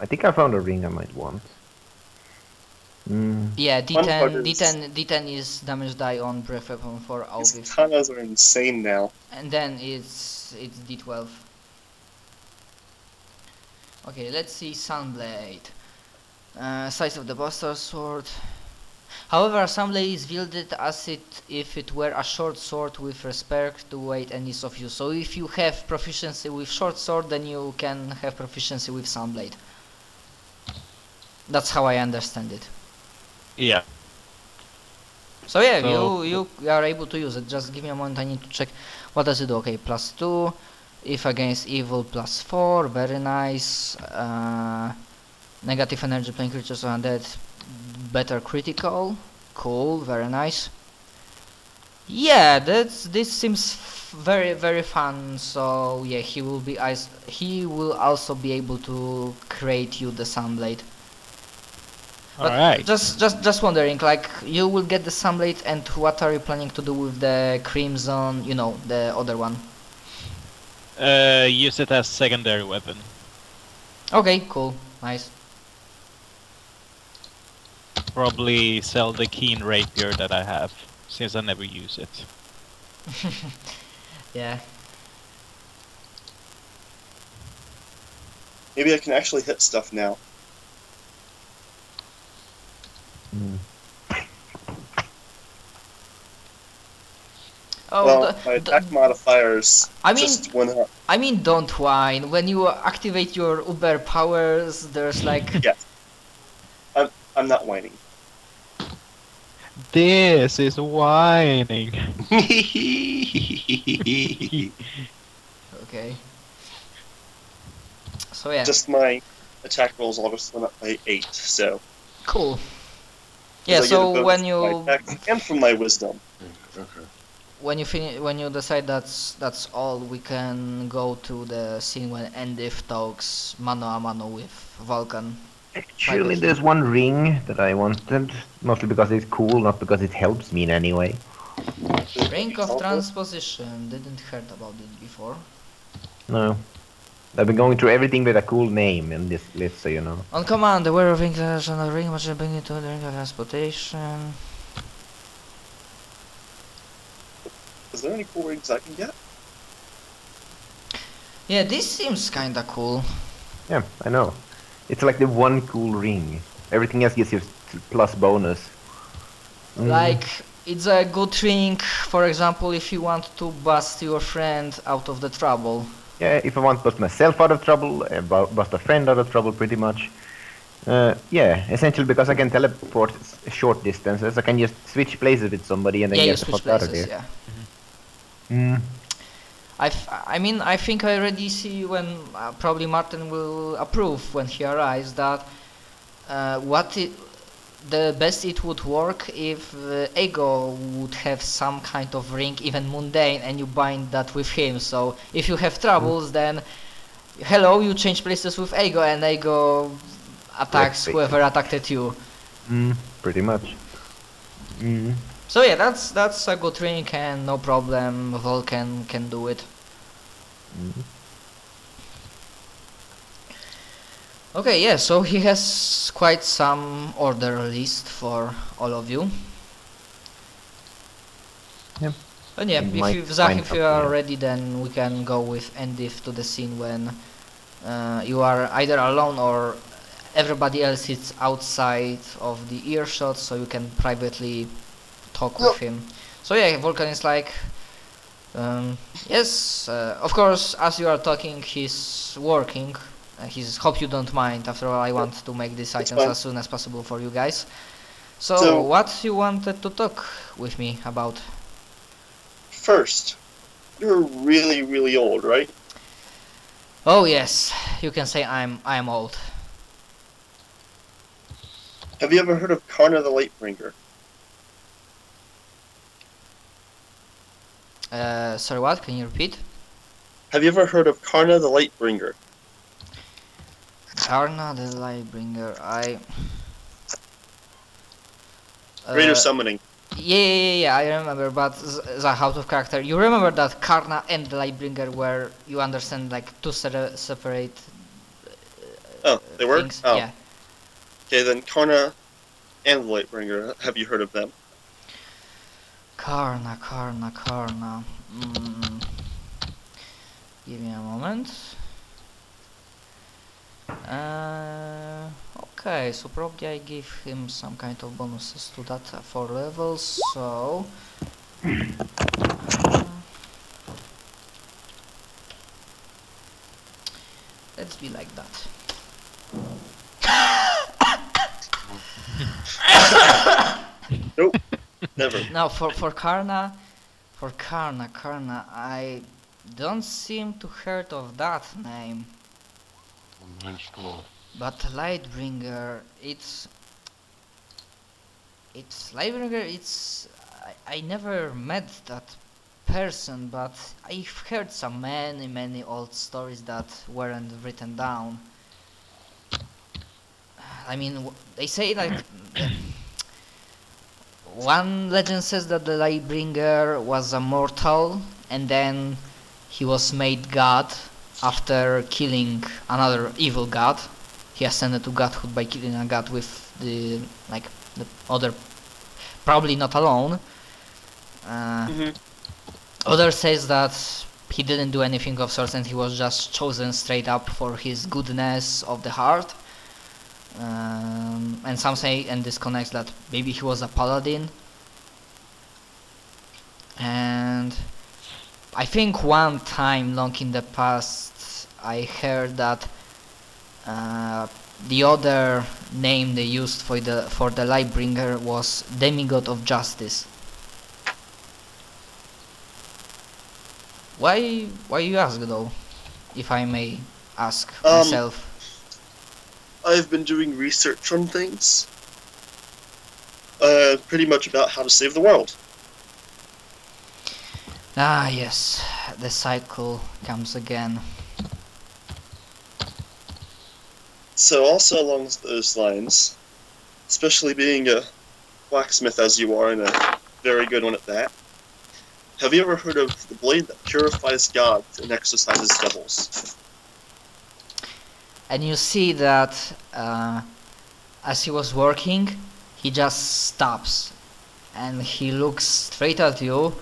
I think I found a ring I might want. Yeah, Fun part D10, is D10 is damage die on breath weapon for all these with, katanas are insane now. and then it's D12. Okay, let's see Sunblade. Size of the Buster Sword. However, Sunblade is wielded as if it were a short sword with respect to weight and ease of use. So if you have proficiency with short sword, then you can have proficiency with Sunblade. That's how I understand it. Yeah. So yeah, So- you are able to use it. Just give me a moment, I need to check. What does it do? Okay, +2. If against evil, +4. Very nice. Negative energy playing creatures are undead. Better critical. Cool, very nice. Yeah, this seems very fun. So yeah, he will also be able to create you the Sunblade. But Alright. just wondering, like, you will get the Sunblade, and what are you planning to do with the Crimson, you know, the other one? Use it as secondary weapon. Okay, cool, nice. Probably sell the keen rapier that I have, since I never use it. Yeah. Maybe I can actually hit stuff now. Oh, Well, my attack modifiers I mean- just went up. I mean, don't whine. When you activate your Uber powers, there's like... Yes. I'm not whining. This is whining. Okay. So yeah, Just my attack rolls all just went up by 8, so... cool. Yeah, 'cause I get a so bonus when from you... my attack and from my wisdom. Okay. when you decide that's all, we can go to the scene when Endif talks mano a mano with Vulcan. Actually, there's one ring that I wanted, mostly because it's cool, not because it helps me in any way. Ring of Transposition. Didn't heard about it before. No. I've been going through everything with a cool name in this list, so you know. On command, the wearer of ring on the ring must bring it to the ring of transportation. Is there any cool rings I can get? Yeah, this seems kinda cool. Yeah, I know. It's like the one cool ring. Everything else gives you plus bonus. Like, it's a good ring, for example, if you want to bust your friend out of the trouble. Yeah, if I want to bust myself out of trouble, bust a friend out of trouble, pretty much. Yeah, essentially because I can teleport short distances, I can just switch places with somebody and then Yeah, you get the switch fuck out of places, here. yeah. I mean, I think I already see when probably Martin will approve when he arrives that the best it would work if Ego would have some kind of ring, even mundane, and you bind that with him. So if you have troubles, then hello, you change places with Ego, and Ego attacks Right, whoever attacked you. Pretty much. So yeah, that's a good ring, and no problem, Vulcan can do it. Okay, yeah, so he has quite some order list for all of you. Yep. And yeah, We might Zach, find if you are something, yeah. ready, then we can go with Endif to the scene when you are either alone or everybody else is outside of the earshot, so you can privately talk with him. So yeah, Vulcan is like, yes, of course, as you are talking, he's working. He's hope you don't mind. After all, I want to make these items fine. as soon as possible for you guys. So, So- what you wanted to talk with me about? First, you're really, really old, right? Oh yes, you can say I'm old. Have you ever heard of Karna the Lightbringer? Sorry, what? Can you repeat? Have you ever heard of Karna the Lightbringer? Karna the Lightbringer. Greater Summoning. Yeah, I remember, but Zach, out of character. You remember that Karna and the Lightbringer were, you understand, like two separate Oh, they were? things. Oh. Yeah. Okay, then Karna and the Lightbringer. Have you heard of them? Karna. Give me a moment. Okay, so probably I give him some kind of bonuses to that for levels, so... let's be like that. Nope. Never. Now for Karna, I don't seem to heard of that name. But Lightbringer, I never met that person, but I've heard some many old stories that weren't written down. I mean, they say like one legend says that the Lightbringer was a mortal, and then he was made god after killing another evil god. He ascended to godhood by killing a god with the other, probably not alone. Other says that he didn't do anything of sorts and he was just chosen straight up for his goodness of the heart. And some say, and this connects, that maybe he was a paladin. And I think one time long in the past I heard that the other name they used for the Lightbringer was Demigod of Justice. Why you ask though, if I may ask myself? I've been doing research on things. Pretty much about how to save the world. Ah yes, the cycle comes again. So also along those lines, especially being a blacksmith as you are, and a very good one at that, have you ever heard of the blade that purifies gods and exorcises devils? And you see that as he was working, he just stops and he looks straight at you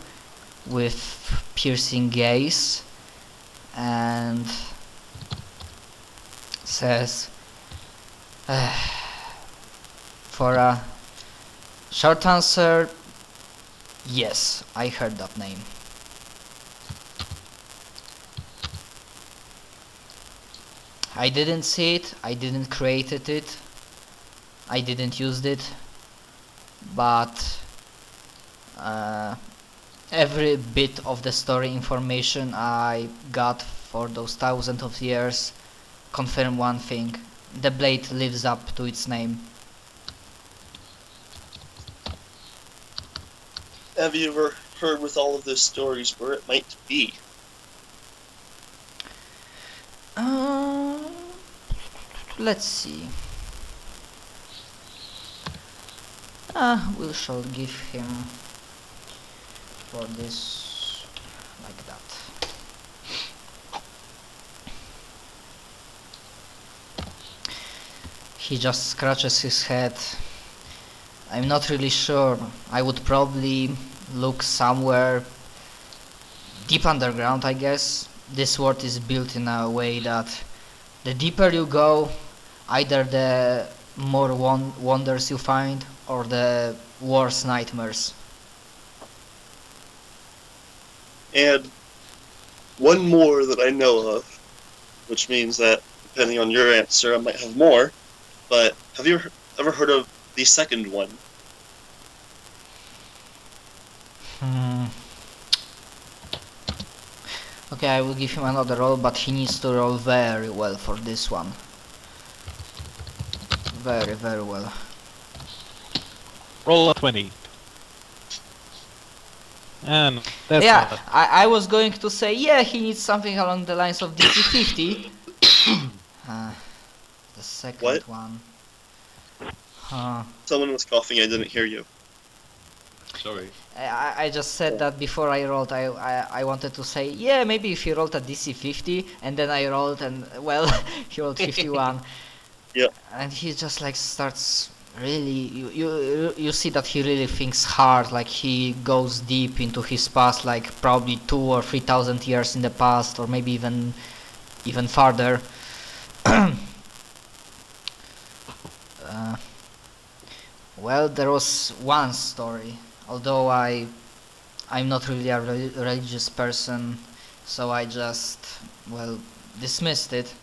with piercing gaze and says, for a short answer, yes, I heard that name. I didn't see it, I didn't create it, I didn't use it, but every bit of the story information I got for those thousands of years confirm one thing: the blade lives up to its name. Have you ever heard with all of those stories where it might be? Let's see. We shall give him for this like that. He just scratches his head. I'm not really sure. I would probably look somewhere deep underground, I guess. This world is built in a way that the deeper you go, either the more wonders you find or the worse nightmares. And one more that I know of, which means that, depending on your answer, I might have more, but have you ever heard of the second one? Okay, I will give him another roll, but he needs to roll very well for this one. Very, very well. Roll a 20. And that's Yeah, not I was going to say, yeah, he needs something along the lines of DC 50. The second What? one. Someone was coughing, I didn't hear you. Sorry. I just said that before I rolled. I wanted to say, yeah, maybe if he rolled a DC 50, and then I rolled, and well, he rolled 51. Yep. And he just like starts really, you see that he really thinks hard, like he goes deep into his past, like probably 2 or 3,000 years in the past, or maybe even farther. Well, there was one story, although I'm not really a religious person, so I just, well, dismissed it.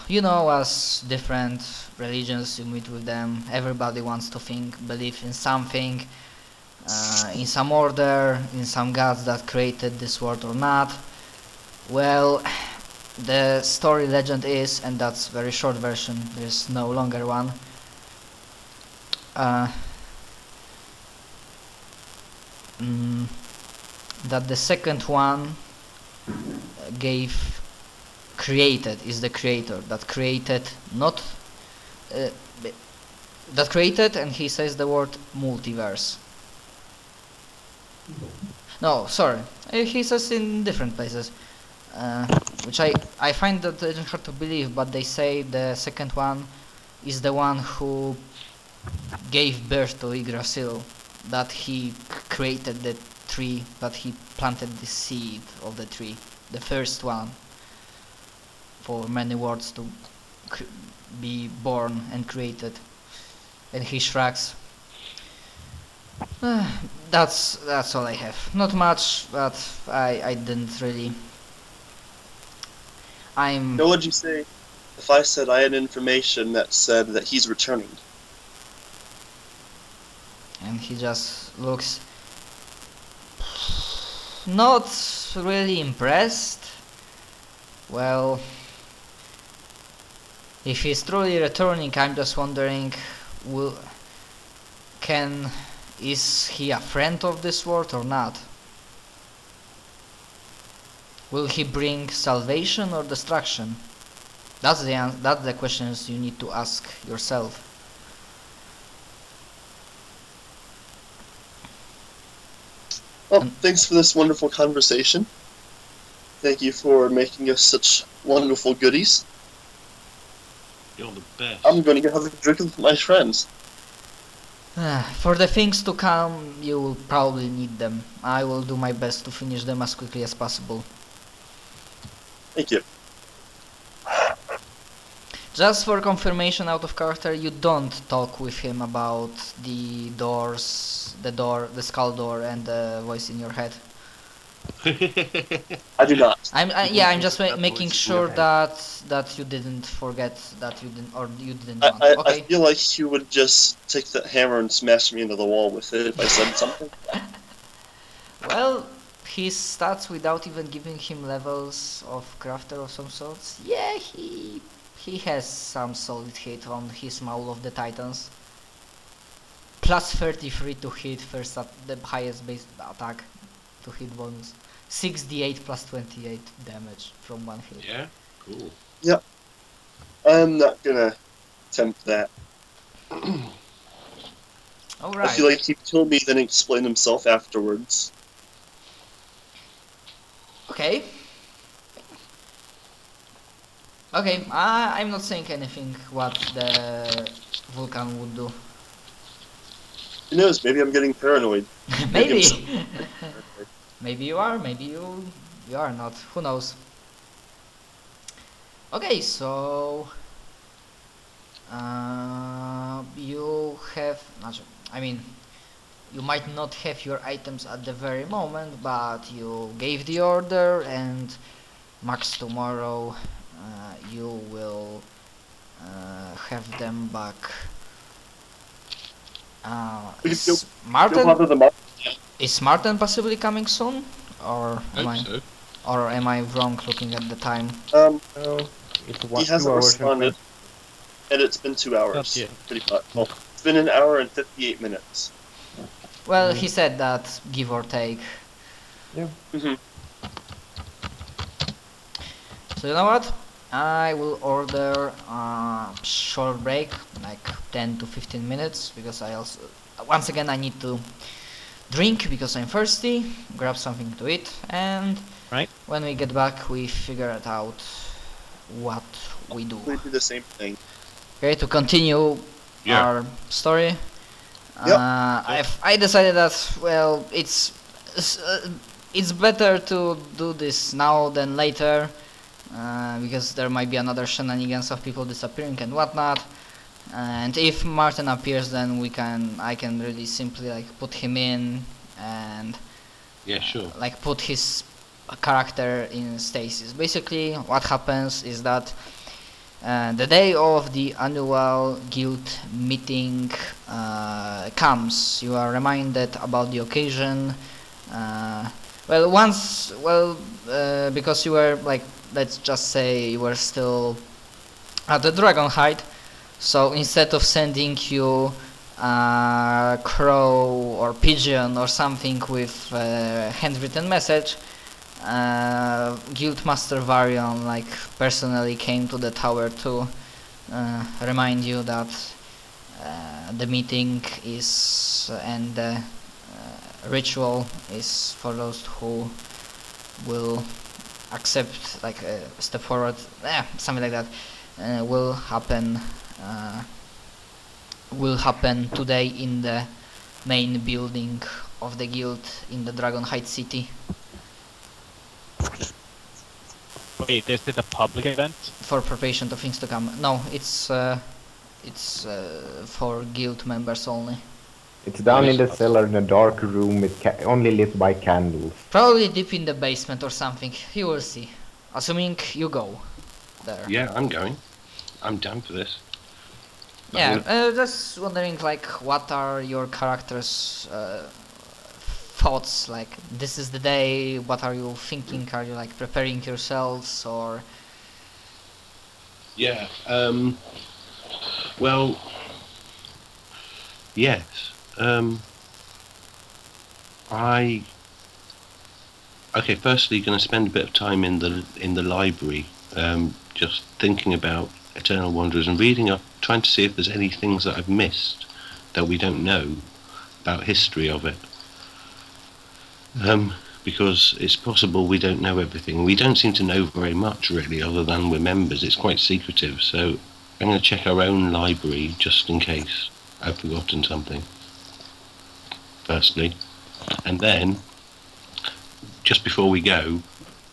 You know, as different religions, you meet with them, everybody wants to believe in something, in some order, in some gods that created this world or not. Well, the story legend is, and that's very short version, there's no longer one, that the second one is the creator that created, not that created, and he says the word multiverse. No, sorry, he says in different places, which I find that legend hard to believe, but they say the second one is the one who gave birth to Yggdrasil, that he created the tree, that he planted the seed of the tree, the first one for many worlds to be born and created. And he shrugs. That's all I have. Not much, but I didn't really. What would you say if I said I had information that said that he's returning? And he just looks not really impressed. Well, if he's truly returning, I'm just wondering, is he a friend of this world or not? Will he bring salvation or destruction? That's the questions you need to ask yourself. Well, thanks for this wonderful conversation. Thank you for making us such wonderful goodies. You're the best. I'm going to go have a drink with my friends. For the things to come, you will probably need them. I will do my best to finish them as quickly as possible. Thank you. Just for confirmation out of character, you don't talk with him about the doors, the skull door, and the voice in your head. I do not. I'm just That making voice in sure your head. that you didn't forget that you didn't want. I Okay. feel like you would just take that hammer and smash me into the wall with it if I said something. Well, he starts without even giving him levels of crafter of some sorts. Yeah, he has some solid hit on his Maul of the Titans. Plus 33 to hit first the highest base attack to hit bonus. 6d8 plus 28 damage from one hit. Yeah? Cool. I'm not gonna attempt that. Alright. I feel like he killed me, then explained himself afterwards. Okay. Okay, I'm not saying anything what the Vulcan would do. Who knows? Maybe I'm getting paranoid. Maybe. I'm Maybe you are, maybe you are not. Who knows? Okay, so you have, I mean, you might not have your items at the very moment, but you gave the order, and max tomorrow you will have them back. Is Martin possibly coming soon, or am I wrong looking at the time? No, it's He hasn't 2 hours. responded, and it's been 2 hours. Not yet. Pretty much. Well, it's been 1 hour and 58 minutes. Well, he said that, give or take. Mm-hmm. So you know what? I will order a short break, like 10 to 15 minutes, because I also, once again, I need to drink because I'm thirsty, grab something to eat, and Right. when we get back, we figure it out what we do. We do the same thing. Okay, to continue Yeah. our story. Yep. I decided that well, it's better to do this now than later, because there might be another shenanigans of people disappearing and whatnot. And if Martin appears, then I can really simply like put him in and Yeah, sure. like put his character in stasis. Basically, what happens is that the day of the annual guild meeting comes. You are reminded about the occasion. Because you were like, let's just say you were still at the Dragon Height. So instead of sending you crow or pigeon or something with handwritten message, Guildmaster Varion like personally came to the tower to remind you that the meeting is and the ritual is for those who will accept like a step forward, something like that, will happen today in the main building of the guild in the Dragon Height city. Wait, is it a public event? For preparation of things to come. No, it's for guild members only. It's down in the cellar in a dark room with only lit by candles. Probably deep in the basement or something. You will see. Assuming you go there. Yeah, I'm going. I'm down for this. Yeah, just wondering like what are your characters' thoughts, like this is the day, what are you thinking? Are you like preparing yourselves or Yeah. Well. Yes. Okay. Firstly, going to spend a bit of time in the library, just thinking about Eternal Wanderers and reading up, trying to see if there's any things that I've missed that we don't know about history of it. Because it's possible we don't know everything. We don't seem to know very much really, other than we're members. It's quite secretive. So I'm going to check our own library just in case I've forgotten something. Firstly, and then just before we go,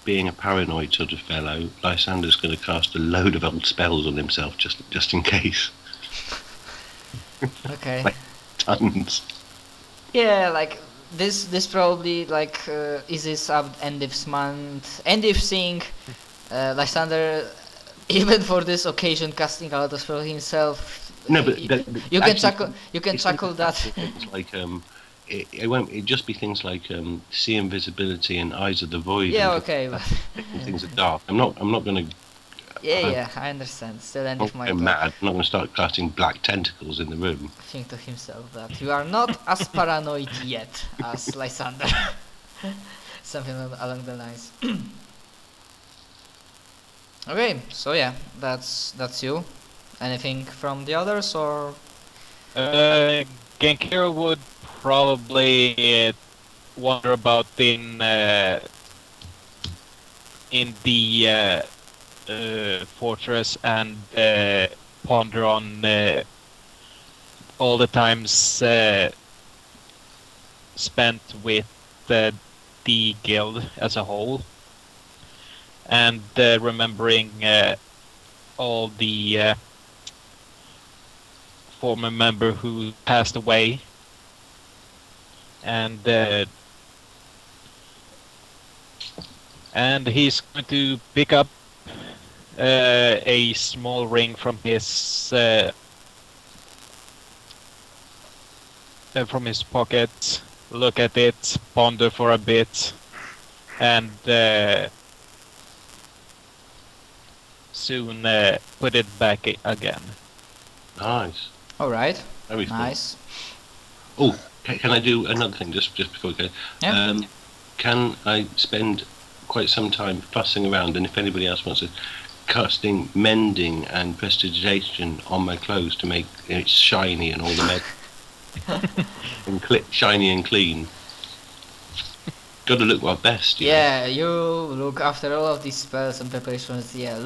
being a paranoid sort of fellow, Lysander's going to cast a load of old spells on himself just in case. okay. Like tons. Yeah, like this probably like is this end of month, end of thing. Lysander, even for this occasion, casting a lot of spells himself. No, but you can actually, chuckle. You can it's chuckle that. things like it won't. It just be things like see invisibility and eyes of the void. Yeah, and okay. But things are dark. I'm not going to. yeah, I understand. Still, end of I'm my not mad. I'm not going to start casting black tentacles in the room. think to himself that you are not as paranoid yet as Lysander. Something along the lines. Okay, so yeah, that's you. Anything from the others or? Genkira would probably wonder about in the fortress and ponder on all the times spent with the guild as a whole, and remembering all the former member who passed away, and he's going to pick up a small ring from his pocket, look at it, ponder for a bit, and soon put it back again. Nice. All right, Very cool. nice. Oh, can I do another thing just before we go? Yeah. Can I spend quite some time fussing around, and if anybody else wants to, casting mending and prestidigitation on my clothes to make it shiny and all the and shiny and clean? got to look our best. You know? Yeah, you look after all of these spells and preparations. Yeah,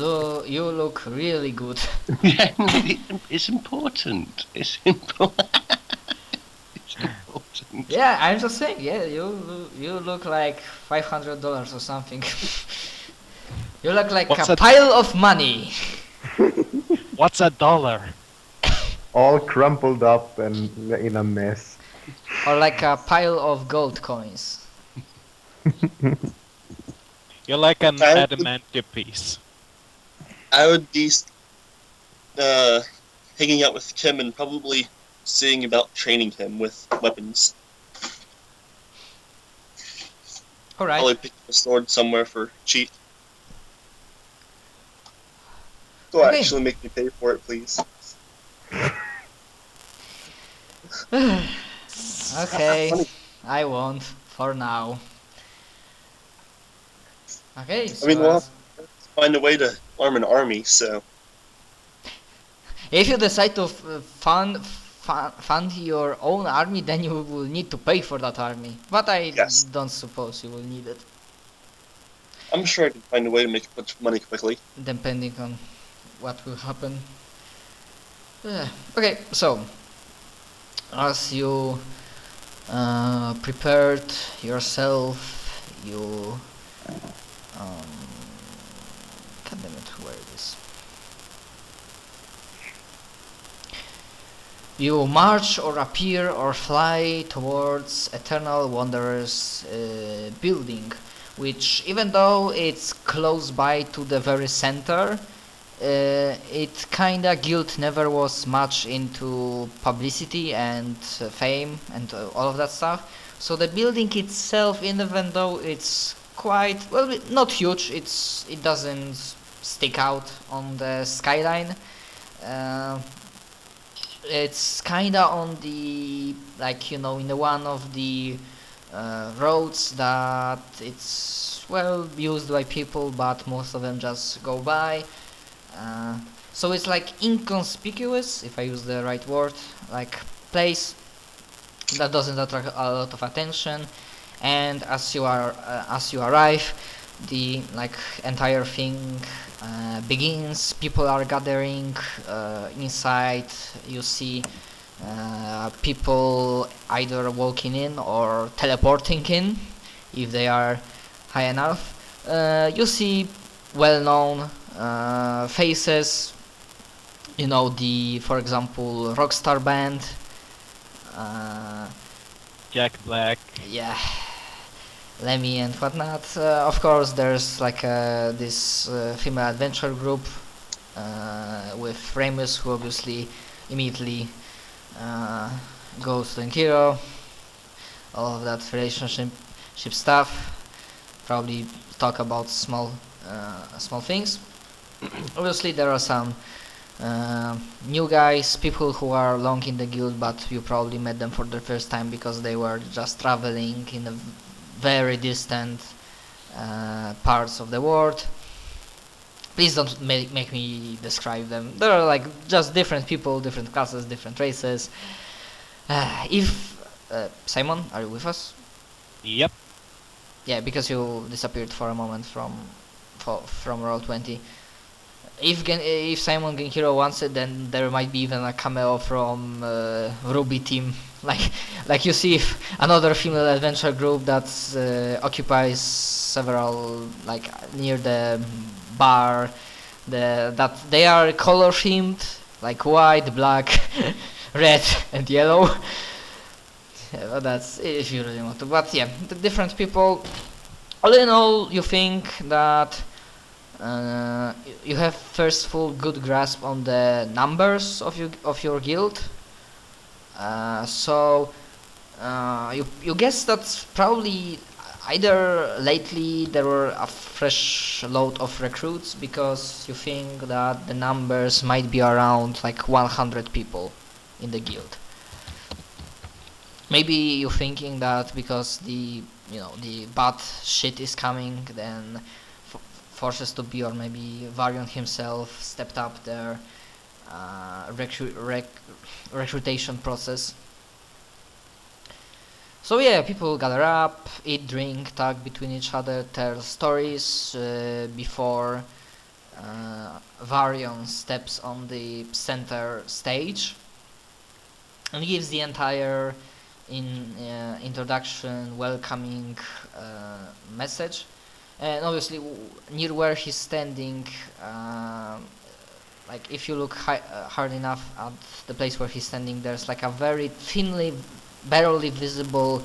you look really good. Yeah, it's important. It's important. It's important. Yeah, I'm just saying. Yeah, you look like $500 or something. You look like What's a that? pile of money. What's a dollar? All crumpled up and in a mess. Or like a pile of gold coins. You're like an I- adamantium piece. I would be hanging out with Kim and probably seeing about training him with weapons. Alright. Probably pick up a sword somewhere for cheap. Go Okay. actually make me pay for it, please. Okay, I won't for now. Okay, so I mean, well, find a way to arm an army, so if you decide to fund your own army, then you will need to pay for that army. But I Yes. don't suppose you will need it, I'm sure I can find a way to make a bunch of money quickly. depending on what will happen. Okay, so as you prepared yourself, you God damn it, where it is? You march or appear or fly towards Eternal Wanderer's building, which, even though it's close by to the very center, it kinda guild never was much into publicity and fame and all of that stuff. So the building itself, even though it's quite well, not huge, it doesn't stick out on the skyline. It's kinda on the, like, you know, in the one of the roads that it's well used by people, but most of them just go by. So it's like inconspicuous, if I use the right word, like place that doesn't attract a lot of attention. And as you arrive, the like entire thing begins. People are gathering inside. You see people either walking in or teleporting in if they are high enough. You see well-known faces. You know, for example, Rockstar Band. Jack Black. Yeah, Lemmy and whatnot. Of course, there's like this female adventure group with Ramus, who obviously immediately goes to Enkiro. All of that relationship stuff. Probably talk about small things. Obviously, there are some new guys, people who are long in the guild, but you probably met them for the first time because they were just traveling in a very distant parts of the world. Please don't make me describe them. There are like just different people, different classes, different races. Simon, are you with us? Yep. Yeah, because you disappeared for a moment from Roll20. If Simon Genhiro wants it, then there might be even a cameo from Ruby team. Like you see another female adventure group that occupies several, like, near the bar. That they are color themed, like white, black, red, and yellow. Yeah, but that's if you really want to. But yeah, the different people. All in all, you think that you have first full good grasp on the numbers of your guild. So you guess that probably either lately there were a fresh load of recruits, because you think that the numbers might be around like 100 people in the guild. Maybe you're thinking that because the bad shit is coming, then Forces to Be, or maybe Varian himself, stepped up their recruitation process. So yeah, people gather up, eat, drink, talk between each other, tell stories before Varion steps on the center stage and gives the entire introduction, welcoming message. And obviously, near where he's standing, like if you look hard enough at the place where he's standing, there's like a very thinly, barely visible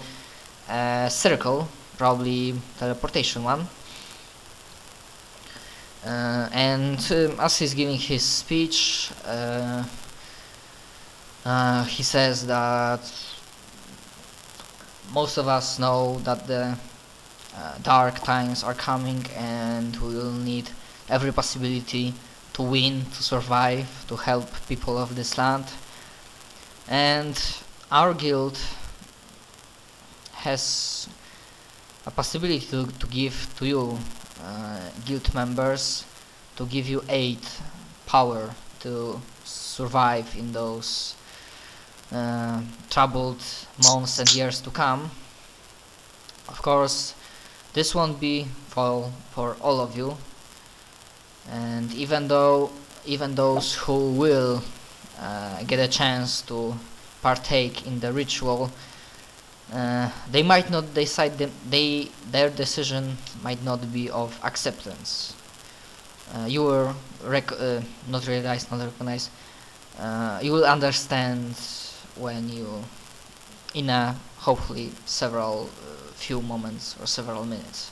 circle, probably teleportation one. And as he's giving his speech, he says that most of us know that the dark times are coming and we will need every possibility to win, to survive, to help people of this land. And our guild has a possibility to give to you guild members, to give you aid, power to survive in those troubled months and years to come. Of course, this won't be for all of you, and even those who will get a chance to partake in the ritual, they might not decide their decision might not be of acceptance. You will not recognize. You will understand when you, in a hopefully several few moments or several minutes.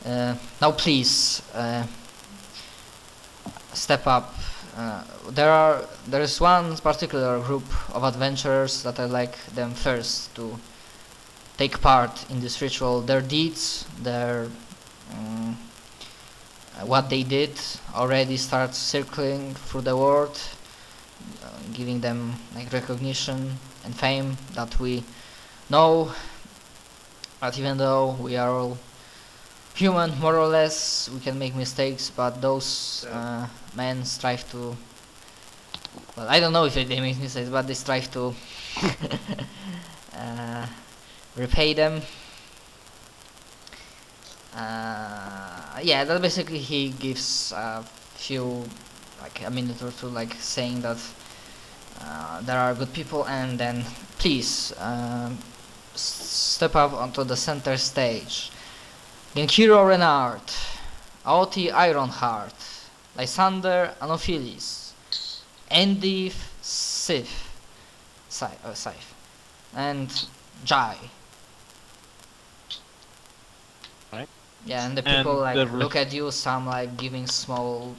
Now, please step up. There is one particular group of adventurers that I'd like them first to take part in this ritual. Their deeds, their what they did already starts circling through the world, giving them like recognition and fame that we know. But even though we are all human, more or less, we can make mistakes, but those men strive to, well, I don't know if they make mistakes, but they strive to repay them. Yeah, that basically he gives a few, like a minute or two, like saying that there are good people, and then please step up onto the center stage. Genkiro Renard, Aoti Ironheart, Lysander Anophilis, Endiv Sif, and Jai. Right. Yeah, and the people And like look at you, some like giving small